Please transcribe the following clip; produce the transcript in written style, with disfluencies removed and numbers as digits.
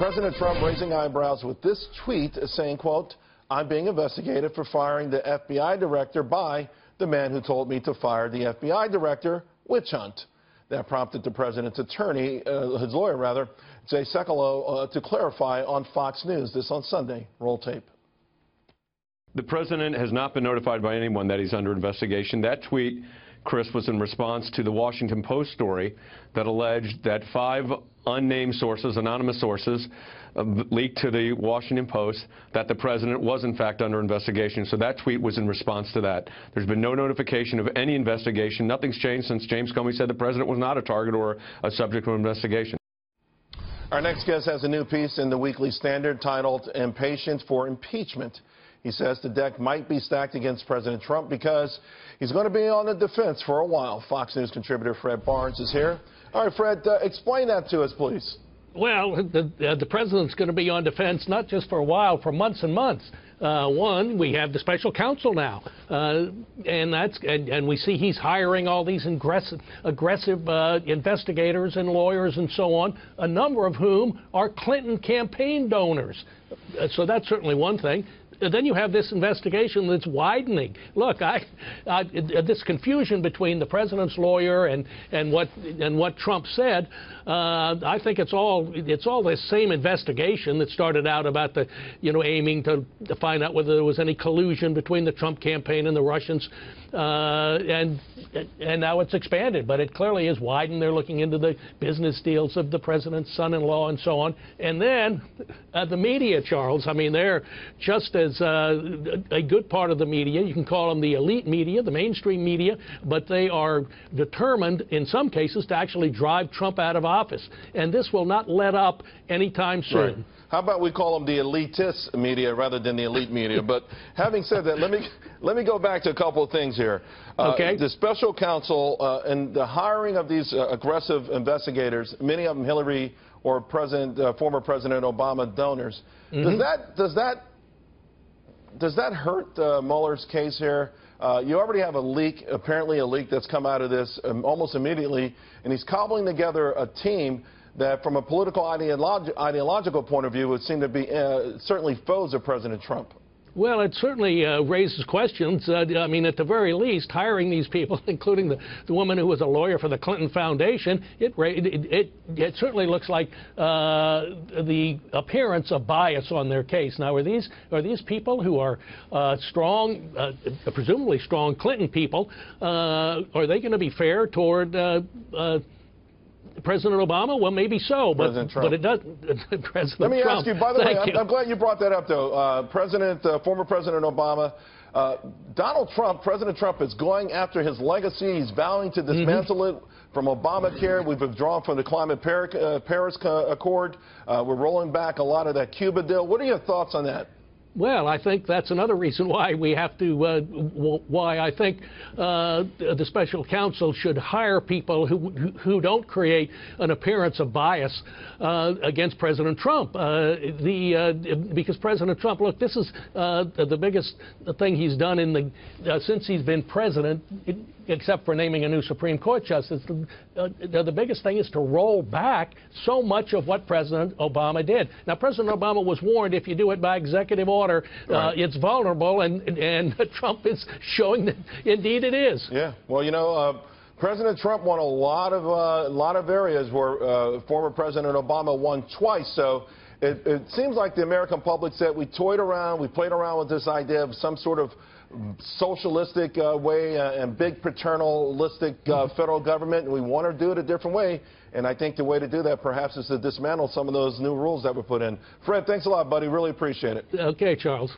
President Trump raising eyebrows with this tweet saying, quote, "I'm being investigated for firing the FBI director by the man who told me to fire the FBI director, witch hunt." That prompted the president's attorney, his lawyer rather, Jay Sekulow, to clarify on Fox News this on Sunday. Roll tape. The president has not been notified by anyone that he's under investigation. That tweet, Chris, was in response to the Washington Post story that alleged that 5 unnamed sources, anonymous sources, leaked to the Washington Post that the president was in fact under investigation. So that tweet was in response to that. There's been no notification of any investigation. Nothing's changed since James Comey said the president was not a target or a subject of investigation. Our next guest has a new piece in the Weekly Standard titled "Impatient for Impeachment." He says the deck might be stacked against President Trump because he's going to be on the defense for a while. Fox News contributor Fred Barnes is here. All right, Fred, explain that to us, please. Well, the president's going to be on defense not just for a while, for months and months. One, we have the special counsel now, and we see he's hiring all these aggressive investigators and lawyers and so on, a number of whom are Clinton campaign donors. So that's certainly one thing. Then you have this investigation that's widening. Look, this confusion between the president's lawyer and what Trump said, I think it's all the same investigation that started out about aiming to find out whether there was any collusion between the Trump campaign and the Russians, and now it's expanded. But it clearly is widened. They're looking into the business deals of the president's son-in-law and so on. And then the media, Charles. I mean, they're just as a good part of the media. You can call them the elite media, the mainstream media, but they are determined in some cases to actually drive Trump out of office. And this will not let up anytime soon. Right. How about we call them the elitist media rather than the elite media? But having said that, let me go back to a couple of things here. Okay. The special counsel and the hiring of these aggressive investigators, many of them Hillary or former President Obama donors. Mm-hmm. Does that hurt Mueller's case here? You already have a leak, apparently a leak that's come out of this almost immediately, and he's cobbling together a team that, from a political ideological point of view, would seem to be certainly foes of President Trump. Well, it certainly raises questions. I mean, at the very least, hiring these people, including the woman who was a lawyer for the Clinton Foundation, it certainly looks like the appearance of bias on their case. Now, are these people who are strong, presumably strong Clinton people, are they going to be fair toward President Obama? Well, maybe so, but it doesn't. President Let me Trump. ask you, by the way, I'm glad you brought that up, though. Former President Obama, President Trump is going after his legacy. He's vowing to dismantle it from Obamacare. We've withdrawn from the Climate Paris Accord. We're rolling back a lot of that Cuba deal. What are your thoughts on that? Well, I think that's another reason why we have to, why I think the special counsel should hire people who don't create an appearance of bias against President Trump. Because President Trump, look, this is the biggest thing he's done since he's been president, except for naming a new Supreme Court justice. The biggest thing is to roll back so much of what President Obama did. Now, President Obama was warned, if you do it by executive order, it's vulnerable, and Trump is showing that indeed it is. Yeah. Well, President Trump won a lot of areas where former President Obama won twice. So it seems like the American public said we toyed around, we played around with this idea of some sort of socialistic way and big paternalistic federal government, and we want to do it a different way. And I think the way to do that perhaps is to dismantle some of those new rules that were put in. Fred, thanks a lot, buddy. Really appreciate it. Okay, Charles.